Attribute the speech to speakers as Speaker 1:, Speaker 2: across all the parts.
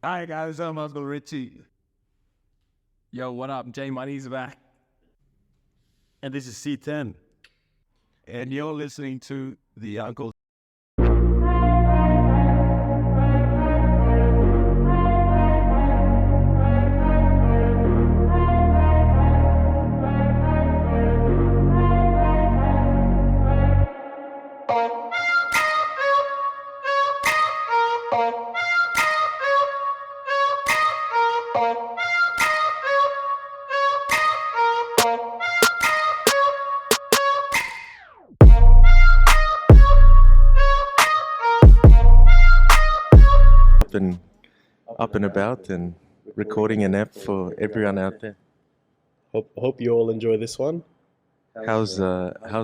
Speaker 1: Hi guys, I'm Uncle Richie.
Speaker 2: Yo, what up? J Money's back.
Speaker 1: And this is CTEN. And you're listening to the Unkles.
Speaker 3: And up and about and recording an app for everyone out there.
Speaker 4: Hope you all enjoy this one.
Speaker 3: How's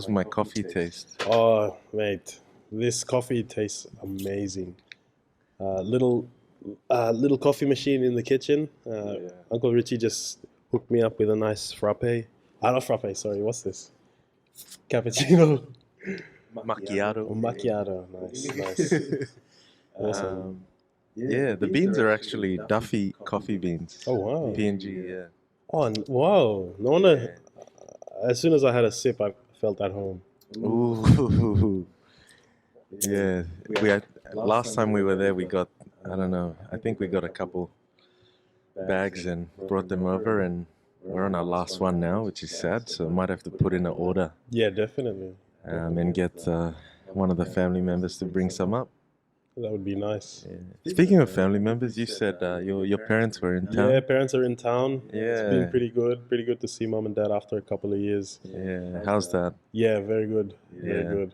Speaker 3: my coffee taste?
Speaker 4: Oh, mate, this coffee tastes amazing. Little coffee machine in the kitchen. Uncle Richie just hooked me up with a nice frappe. Not frappe, sorry, what's this? Cappuccino.
Speaker 3: Macchiato.
Speaker 4: Oh, macchiato, nice. Awesome.
Speaker 3: Yeah, the beans are actually Duffy coffee beans.
Speaker 4: Oh, wow.
Speaker 3: PNG, yeah.
Speaker 4: Oh, wow. No wonder. As soon as I had a sip, I felt at home.
Speaker 3: Ooh. Yeah, we had last time we were there. We got I think we got a couple bags and brought them over, and we're on our last one now, which is sad. So I might have to put in an order
Speaker 4: Yeah, definitely.
Speaker 3: and get one of the family members to bring some up.
Speaker 4: That would be nice.
Speaker 3: Yeah. Speaking of family members, you said your parents were in town.
Speaker 4: Yeah, parents are in town. It's
Speaker 3: Yeah.
Speaker 4: been pretty good. Pretty good to see mom and dad after a couple of years.
Speaker 3: Yeah, how's that?
Speaker 4: Yeah, very good. Very
Speaker 3: Yeah.
Speaker 4: good.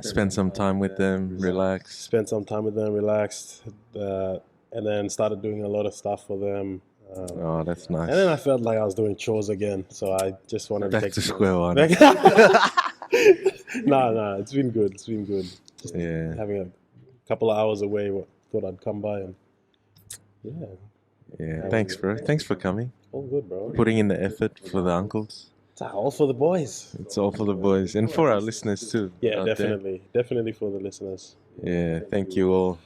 Speaker 3: Spend some time with them, relax.
Speaker 4: Spent some time with them, relaxed, and then started doing a lot of stuff for them.
Speaker 3: Oh, that's nice.
Speaker 4: And then I felt like I was doing chores again, so I just wanted to
Speaker 3: Back
Speaker 4: take
Speaker 3: to square one.
Speaker 4: No, it's been good. It's been good. Just
Speaker 3: Yeah.
Speaker 4: having a couple of hours away, thought I'd come by and
Speaker 3: Yeah, thanks, bro. Thanks for coming.
Speaker 4: all good, bro.
Speaker 3: Putting in the effort for the uncles.
Speaker 4: It's all for the boys.
Speaker 3: It's all for the boys and for our listeners too.
Speaker 4: Yeah,
Speaker 3: out there.
Speaker 4: definitely for the listeners.
Speaker 3: Yeah, thank you all.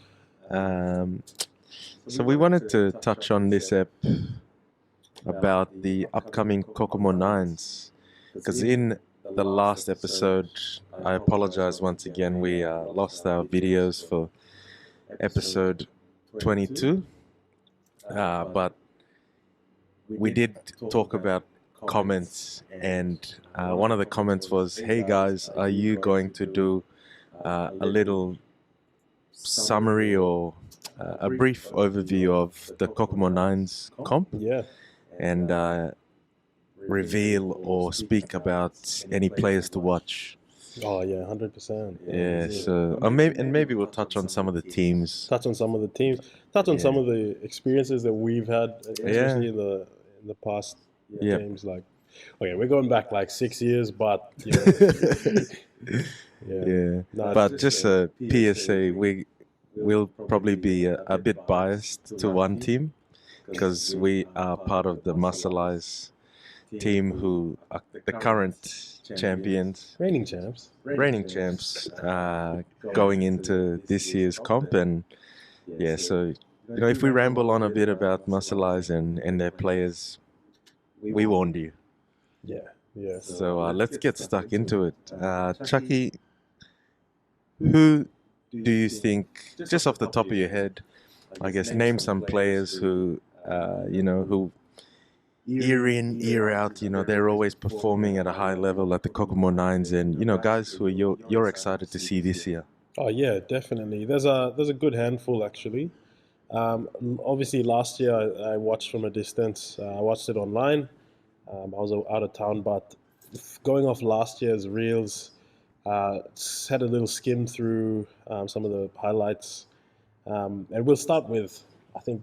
Speaker 3: So we wanted to touch on this app about the upcoming Kokomo 9's, because in the last episode, I apologize once again, we lost our videos for episode 22, but we did talk about comments, and one of the comments was, hey guys, are you going to do a little summary or a brief overview of the Kokomo 9's comp,
Speaker 4: Yeah.
Speaker 3: and reveal or speak about any players to watch?
Speaker 4: Oh yeah, 100%.
Speaker 3: Yeah, so maybe we'll touch on some of the teams.
Speaker 4: Touch on some of the teams. Touch on some of the experiences that we've had, especially in the past games. Like, okay, we're going back like 6 years, but you know,
Speaker 3: Yeah,
Speaker 4: No,
Speaker 3: but just a PSA, we'll probably be a bit biased to one team because we are part of the Masalais team, who are the current champions,
Speaker 4: reigning champs.
Speaker 3: going into this year's comp. And yeah, so if we ramble on a bit about Masalais and their players, we warned you.
Speaker 4: Yeah.
Speaker 3: So let's get stuck into it. Chucky, who do you think, just off the top of your head, I guess, name some players who, who year in, year out, they're always performing at a high level at the Kokomo 9's, and, guys who you're excited to see this year?
Speaker 4: Oh yeah, definitely. There's a good handful actually. Obviously, last year I watched from a distance. I watched it online. I was out of town, but going off last year's reels, had a little skim through some of the highlights, and we'll start with, I think,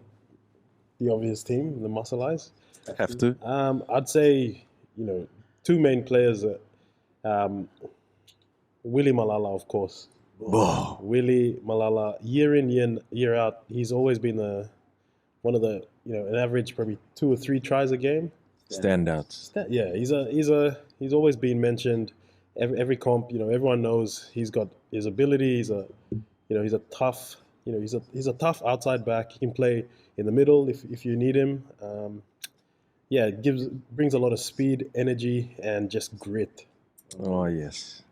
Speaker 4: the obvious team, the Masalais.
Speaker 3: Have to.
Speaker 4: I'd say, two main players. Willie Malala, of course.
Speaker 3: Whoa.
Speaker 4: Willie Malala, year in, year out, he's always been one of the, an average probably 2 or 3 tries a game.
Speaker 3: Standouts.
Speaker 4: Yeah, he's always been mentioned. Every comp, everyone knows he's got his ability. He's a tough, he's a tough outside back. He can play in the middle if you need him. Brings a lot of speed, energy, and just grit.
Speaker 3: Oh yes,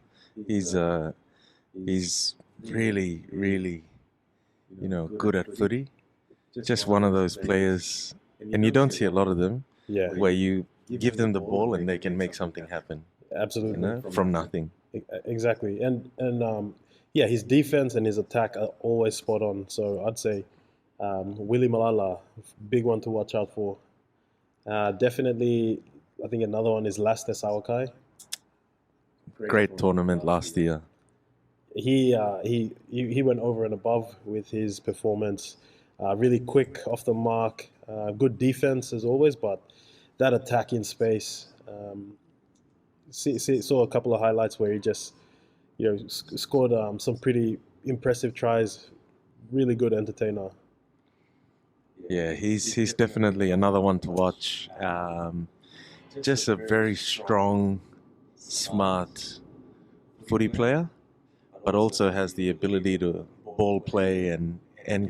Speaker 3: he's really, really, good at footy. Just one of those players, and you don't see a lot of them,
Speaker 4: Yeah,
Speaker 3: where you give them the ball and they can make something happen,
Speaker 4: absolutely.
Speaker 3: from nothing.
Speaker 4: Exactly, and his defense and his attack are always spot on. So I'd say Willie Malala, big one to watch out for. Definitely, I think another one is Laste Sawakai.
Speaker 3: Great tournament last year.
Speaker 4: He went over and above with his performance. Really quick off the mark, good defense as always, but that attack in space. Saw a couple of highlights where he just scored some pretty impressive tries. Really good entertainer.
Speaker 3: Yeah, he's definitely another one to watch. Just a very strong, smart footy player, but also has the ability to ball play and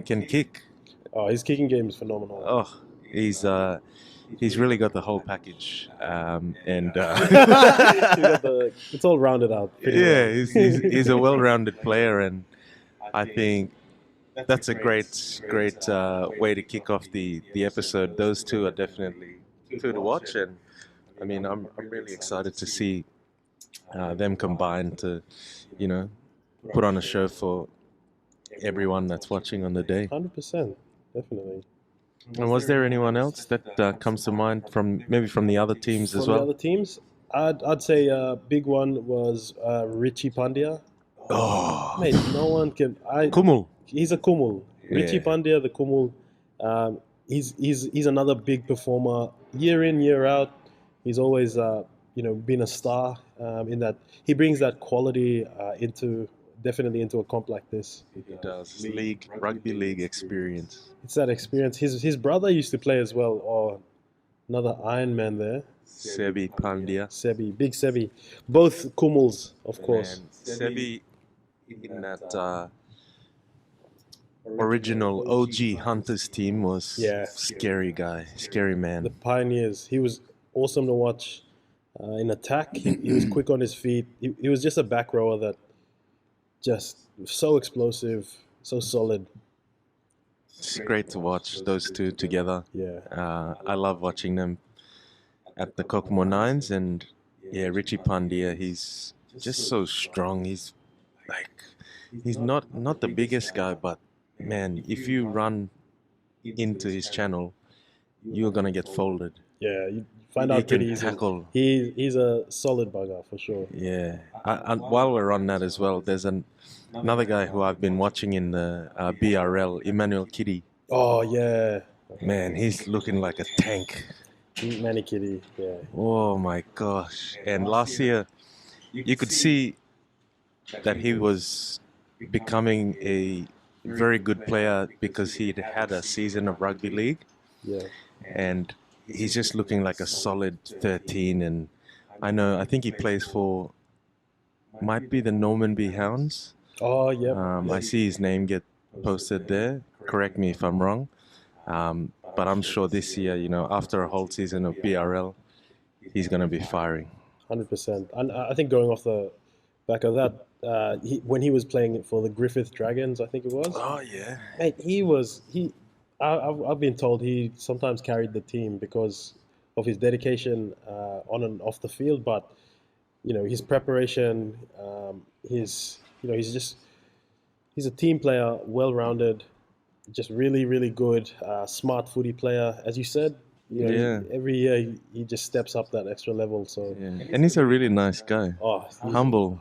Speaker 3: can kick.
Speaker 4: Oh, his kicking game is phenomenal.
Speaker 3: Oh, he's really got the whole package,
Speaker 4: It's all rounded out.
Speaker 3: yeah, he's a well-rounded player, and I think that's a great way to kick off the episode. Those two are definitely two to watch, and I mean I'm really excited to see them combined to put on a show for everyone that's watching on the day.
Speaker 4: 100%, definitely.
Speaker 3: And was there anyone else that comes to mind from the other teams as
Speaker 4: From
Speaker 3: well?
Speaker 4: the other teams, I'd say a big one was Richie Pandya.
Speaker 3: Oh,
Speaker 4: Mate, no one can.
Speaker 3: Kumul.
Speaker 4: He's a Kumul. Richie
Speaker 3: Yeah.
Speaker 4: Pandya, the Kumul. He's another big performer. Year in, year out, he's always been a star. In that he brings that quality definitely into a comp like this.
Speaker 3: He does. Rugby league experience.
Speaker 4: It's that experience. His brother used to play as well, or another Iron Man there,
Speaker 3: Sebi Pandya.
Speaker 4: Big Sebi. Both Kumuls, of course.
Speaker 3: And Sebi in that original OG Hunters team was scary guy, scary man.
Speaker 4: The Pioneers. He was awesome to watch in attack. He was quick on his feet. He was just a back rower that just so explosive, so solid.
Speaker 3: It's great to watch those two together.
Speaker 4: Yeah.
Speaker 3: I love watching them at the Kokomo 9's, and Richie Pandya, he's just so strong. He's not the biggest guy, but man, if you run into his channel, you're gonna get folded.
Speaker 4: Yeah, you find
Speaker 3: He
Speaker 4: out pretty
Speaker 3: can
Speaker 4: easy.
Speaker 3: tackle.
Speaker 4: He's a solid bugger for sure.
Speaker 3: Yeah. And while we're on that as well, there's another guy who I've been watching in the BRL, Emmanuel Kitty.
Speaker 4: Oh yeah,
Speaker 3: Man, he's looking like a tank.
Speaker 4: Manny Kitty. Yeah.
Speaker 3: Oh my gosh. And last year, you could see that he was becoming a very good player because he'd had a season of rugby league.
Speaker 4: Yeah.
Speaker 3: And he's just looking like a solid 13. And I think he plays for, might be the Normanby Hounds.
Speaker 4: Oh yeah.
Speaker 3: I see his name get posted there. Correct me if I'm wrong. But I'm sure this year, after a whole season of BRL, he's going to be firing.
Speaker 4: 100%. And I think going off the back of that, when he was playing for the Griffith Dragons, I think it was.
Speaker 3: Oh, yeah.
Speaker 4: Mate, I've been told he sometimes carried the team because of his dedication on and off the field, but his preparation, he's a team player, well-rounded, just really, really good, smart footy player. As you said, every year he just steps up that extra level. So
Speaker 3: Yeah. And he's a really nice guy. Humble.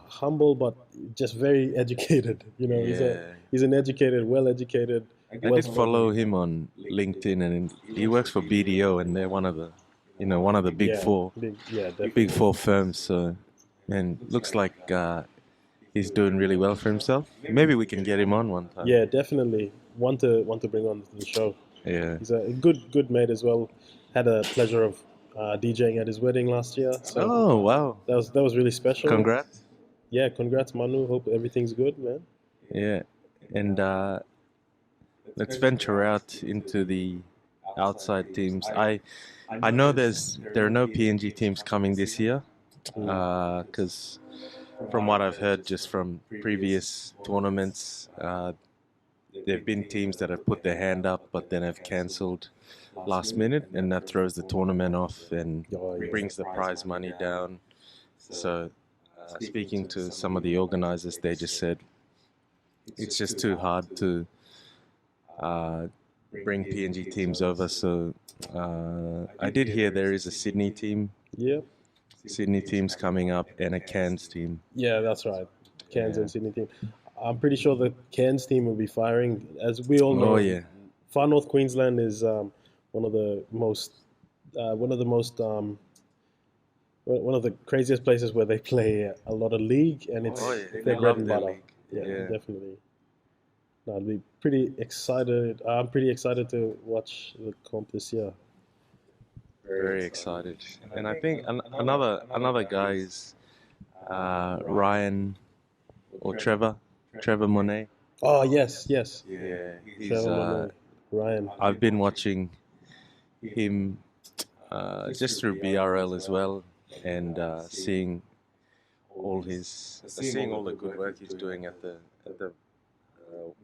Speaker 4: but just very educated.
Speaker 3: Yeah.
Speaker 4: He's an educated, well-educated.
Speaker 3: I did follow him on LinkedIn, and he works for BDO, and they're one of the big four,
Speaker 4: Definitely.
Speaker 3: big four firms. So, man, looks like he's doing really well for himself. Maybe we can get him on one time.
Speaker 4: Yeah, definitely. Want to bring on to the show.
Speaker 3: Yeah.
Speaker 4: He's a good mate as well. Had a pleasure of DJing at his wedding last year. So
Speaker 3: Oh, wow.
Speaker 4: that was really special.
Speaker 3: Congrats.
Speaker 4: Yeah, congrats, Manu. Hope everything's good, man.
Speaker 3: Yeah. And let's venture out into the outside teams. I know there are no PNG teams coming this year, because from what I've heard just from previous tournaments, there have been teams that have put their hand up but then have cancelled last minute, and that throws the tournament off and brings the prize money down. So speaking to some of the organizers, they just said it's just too hard to bring PNG teams over. So I did hear there is a Sydney team.
Speaker 4: Yeah.
Speaker 3: Sydney team's coming up and a Cairns team.
Speaker 4: Yeah, that's right. Cairns and Sydney team. I'm pretty sure the Cairns team will be firing. As we all know,
Speaker 3: Oh yeah,
Speaker 4: Far North Queensland is one of the craziest places where they play a lot of league, and it's their bread and butter. Yeah, definitely. No, I'd be pretty excited. I'm pretty excited to watch the comp this year.
Speaker 3: very excited. And I think another guy is Ryan or Trevor Monet.
Speaker 4: Oh yes.
Speaker 3: Yeah, he's.
Speaker 4: Trevor Ryan.
Speaker 3: I've been watching him just through BRL as well, and seeing all the good work he's doing at the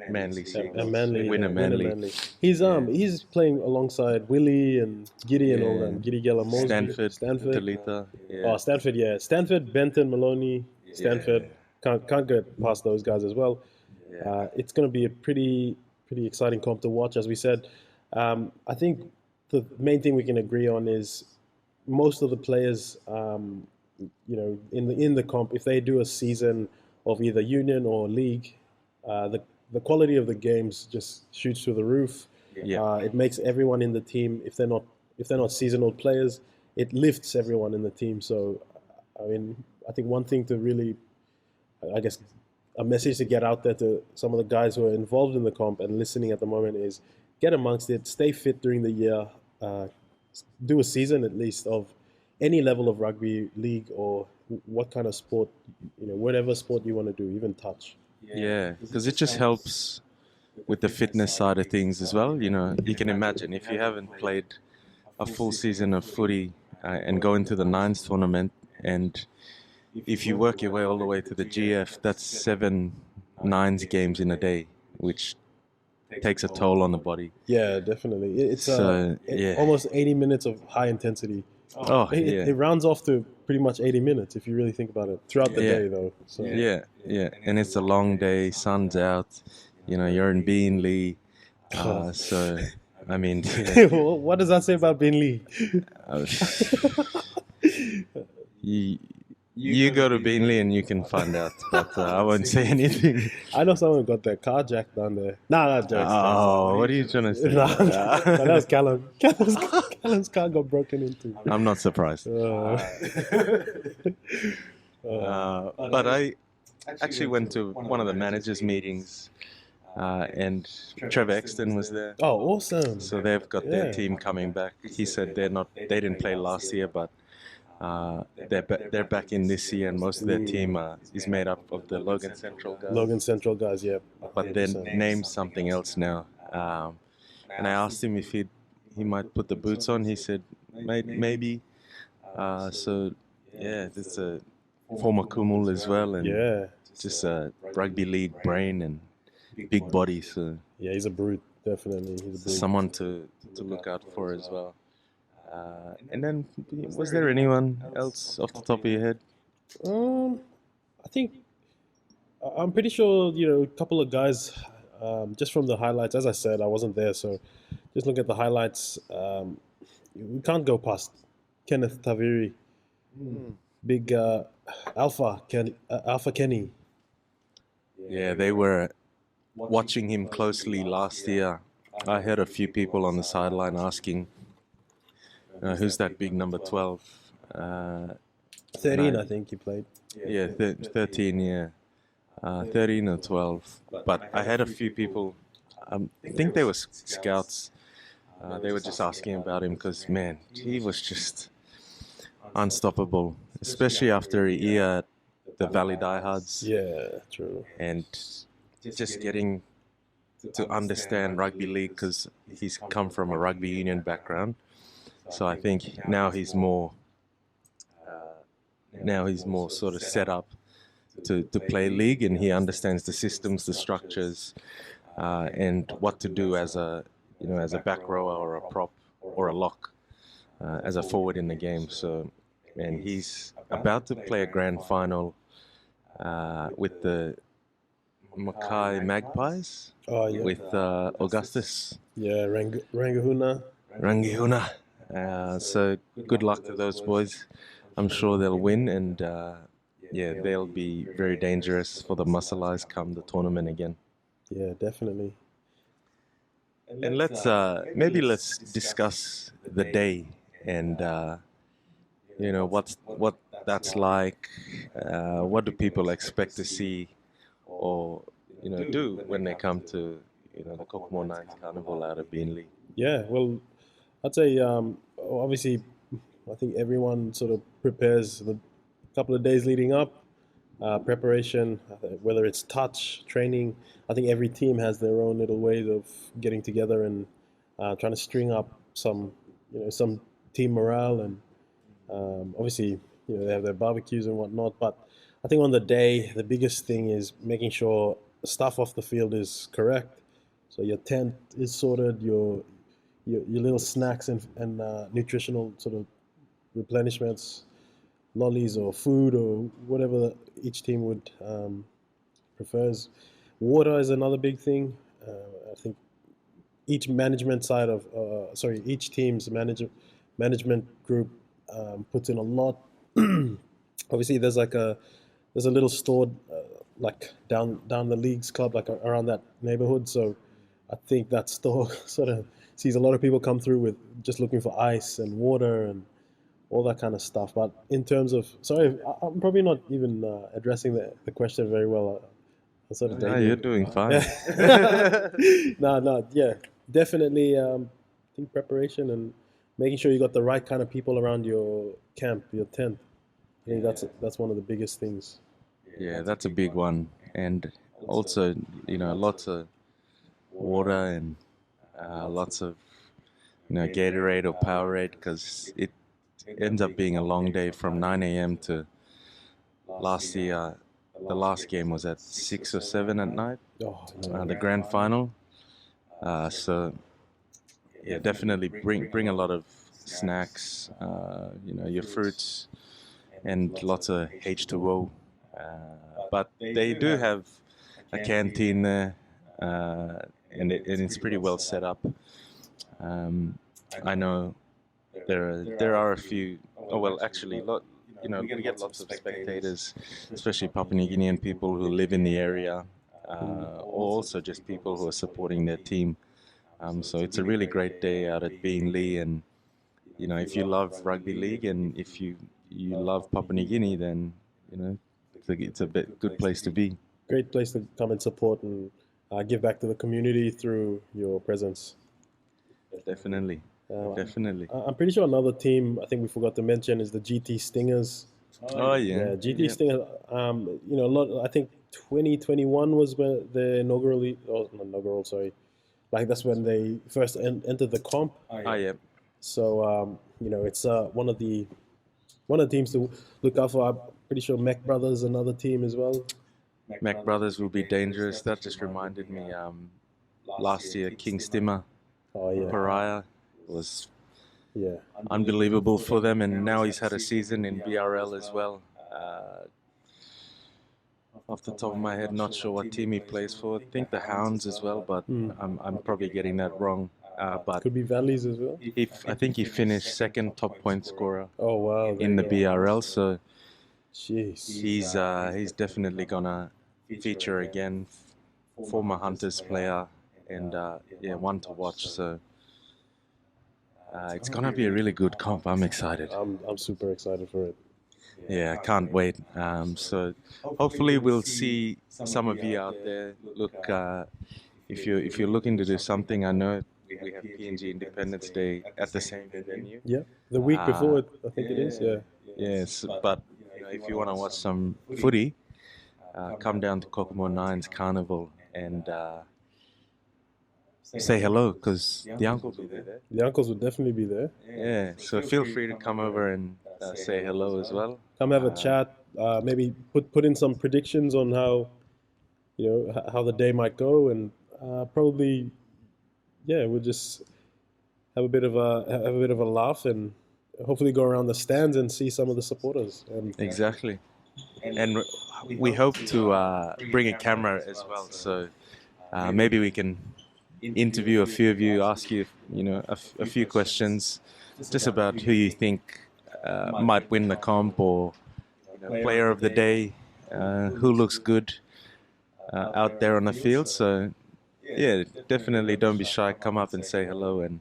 Speaker 3: Manly scene. Winner Manly.
Speaker 4: He's playing alongside Willie and Giddy and all them. Giddy Gellamosby.
Speaker 3: Stanford. Talita. Yeah.
Speaker 4: Oh, Stanford, yeah. Stanford, Benton, Maloney, Stanford. Can't get past those guys as well.
Speaker 3: Yeah.
Speaker 4: It's going to be a pretty exciting comp to watch, as we said. I think the main thing we can agree on is most of the players, in the comp, if they do a season of either union or league, the quality of the games just shoots through the roof.
Speaker 3: Yeah.
Speaker 4: It makes everyone in the team, if they're not seasonal players, it lifts everyone in the team. So, I mean, I think one thing to really, I guess, a message to get out there to some of the guys who are involved in the comp and listening at the moment is get amongst it, stay fit during the year, do a season at least of any level of rugby league or what kind of sport, whatever sport you want to do, even touch.
Speaker 3: Yeah, because it just helps with the fitness side of things as well. You can imagine if you haven't played a full season of footy and go into the 9's tournament, and if you work your way all the way to the GF, that's 7 9's games in a day, which takes a toll on the body.
Speaker 4: Yeah, definitely. It's
Speaker 3: yeah.
Speaker 4: almost 80 minutes of high intensity. It rounds off to pretty much 80 minutes if you really think about it throughout the day, though. So.
Speaker 3: Yeah, and it's a long day. Sun's out. You're in Beenleigh, so I mean.
Speaker 4: What does that say about Beenleigh?
Speaker 3: You go to Beenleigh and you can find out, but I won't say anything.
Speaker 4: I know someone got their car jacked down there. Nah, not jokes.
Speaker 3: Oh, what are you trying to say?
Speaker 4: That was Callum. Callum's car got broken into.
Speaker 3: I'm not surprised. But I actually went to one of the managers' meetings, and Trevor Exton was there.
Speaker 4: Oh, awesome!
Speaker 3: So they've got their team coming back. He said they didn't play last year, but they're back in this year, and most of their team is made up of the Logan Central guys.
Speaker 4: Logan Central guys, yeah.
Speaker 3: But they're named something else now. And I asked him if he might put the boots on. He said maybe. So yeah, there's a former Kumul as well, and just a rugby league brain and big body. So
Speaker 4: yeah, he's a brute, definitely. He's a brute.
Speaker 3: Someone to look out for as well. And then, was there anyone else off the top of your head?
Speaker 4: I think I'm pretty sure a couple of guys. Just from the highlights, as I said, I wasn't there, so just look at the highlights. We can't go past Kenneth Taviri, big Alpha Kenny.
Speaker 3: Yeah, they were watching him closely last year. I heard a few people on the sideline asking, who's that big number 12?
Speaker 4: 13, I think he played.
Speaker 3: Yeah, 13, yeah. 13 or 12. But I had a few people, I think they were scouts. They were just asking about him because, man, he was just unstoppable, especially after a year at the Valley Diehards.
Speaker 4: Yeah, true.
Speaker 3: And just getting to understand rugby league because he's come from a rugby union background. So I think now he's more sort of set up to play league, and he understands the systems, the structures, and what to do as a back rower or a prop or a lock as a forward in the game. So, and he's about to play a grand final with the Mackay Magpies
Speaker 4: Oh yeah,
Speaker 3: with Augustus
Speaker 4: yeah, Rangahuna.
Speaker 3: Rangihuna. So good luck to those boys. I'm sure they'll win, and yeah, they'll be very dangerous for the Masalais come the tournament again.
Speaker 4: Yeah, definitely.
Speaker 3: And let's discuss the day and what that's like. What do people expect to see or do when they come to the Kokomo 9's Carnival out of Beenleigh?
Speaker 4: Yeah, well, I'd say obviously, I think everyone sort of prepares the couple of days leading up. Preparation, whether it's touch, training, I think every team has their own little ways of getting together and trying to string up some team morale, and obviously, they have their barbecues and whatnot. But I think on the day, the biggest thing is making sure stuff off the field is correct. So your tent is sorted, your little snacks and nutritional sort of replenishments, lollies or food or whatever each team would prefers. Water is another big thing. I think each each team's management group puts in a lot. Obviously, there's a little store like down the leagues club, like around that neighborhood. So I think that store sort of sees a lot of people come through with just looking for ice and water and all that kind of stuff. But in terms of, sorry, I'm probably not even addressing the question very well.
Speaker 3: No, you're doing fine.
Speaker 4: No, yeah, definitely. I think preparation and making sure you got the right kind of people around your camp, your tent. I think that's one of the biggest things.
Speaker 3: Yeah, that's a big one, and also lots of water and lots of Gatorade or Powerade, because it ends up being a long day from 9 a.m. to last year. The last game was at 6 or 7 at night, the grand final. So yeah, definitely bring a lot of snacks, your fruits, and lots of H2O. But they do have a canteen there, and it's pretty well set up. I know there are a few. Oh well, actually, we get lots of spectators, especially Papua New Guinean people who live in the area, or also just people who are supporting their team. So it's a really great day out at Beenleigh, and if you love rugby league and if you love Papua New Guinea, then it's a good place to be.
Speaker 4: Great place to come and support and give back to the community through your presence.
Speaker 3: Definitely. Definitely.
Speaker 4: I'm pretty sure another team I think we forgot to mention is the GT Stingers.
Speaker 3: Oh yeah.
Speaker 4: Yeah, GT Stingers. I think 2021 was when the inaugural. Sorry, like that's when they first entered the comp.
Speaker 3: Oh yeah.
Speaker 4: So it's one of the teams to look out for. I'm pretty sure Mac Brothers, another team as well.
Speaker 3: Mac Brothers will be dangerous. That just reminded me. Last year, King Stimmer, Pariah, was unbelievable for them, and now he's had a season in BRL as well. Off the top of my head, not sure what team he plays for. I think the Hounds as well, but I'm probably getting that wrong. But
Speaker 4: could be Valleys as well.
Speaker 3: I think he finished second top point scorer.
Speaker 4: Oh wow!
Speaker 3: In the BRL, so
Speaker 4: jeez,
Speaker 3: he's definitely gonna feature again. Former Hunters player, and one to watch. So it's gonna be a really good comp. I'm excited.
Speaker 4: I'm super excited for it.
Speaker 3: Yeah, I can't wait. So hopefully we'll see some of you out there. Look, if you're looking to do something, I know we have PNG Independence Day at the same venue.
Speaker 4: Yeah, the week before it, I think it is. Yeah.
Speaker 3: Yes, but if you want to watch some footy, come down to Kokomo 9's Carnival, and say hello because the uncles will be there.
Speaker 4: The uncles would definitely be there.
Speaker 3: Yeah, so feel free to come over and say hello as well.
Speaker 4: Come have a chat. Maybe put in some predictions on how how the day might go, and probably we'll just have a bit of a laugh and hopefully go around the stands and see some of the supporters. And
Speaker 3: Exactly. And we hope to bring a camera as well, so maybe we can interview a few of you, ask you, a few questions just about who you think might win the comp, or player of the day, who looks good out there on the field. So yeah, definitely don't be shy. Come up and say hello, and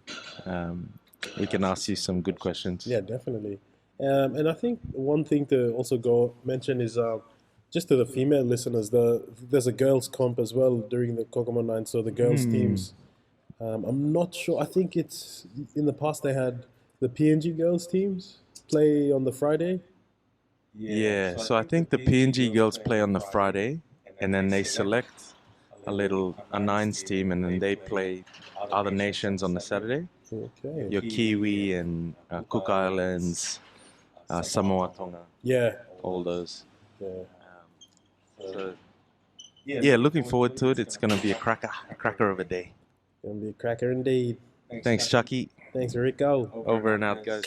Speaker 3: we can ask you some good questions.
Speaker 4: Yeah, definitely. And I think one thing to also mention is just to the female listeners, there's a girls comp as well during the Kokomo 9, so the girls teams. I'm not sure. I think it's in the past they had the PNG girls teams play on the Friday.
Speaker 3: Yeah, so I think the PNG girls play on the Friday, and then they select a 9's team, and then they play other nations on the Saturday.
Speaker 4: Okay.
Speaker 3: Your Kiwi and Cook Islands, Samoa, Tonga,
Speaker 4: Yeah.
Speaker 3: all those.
Speaker 4: Yeah.
Speaker 3: So yeah, looking forward to it. It's going to be a cracker of a day.
Speaker 4: Gonna be a cracker indeed.
Speaker 3: Thanks, Chucky.
Speaker 4: Thanks, Rico.
Speaker 3: Over and out, guys.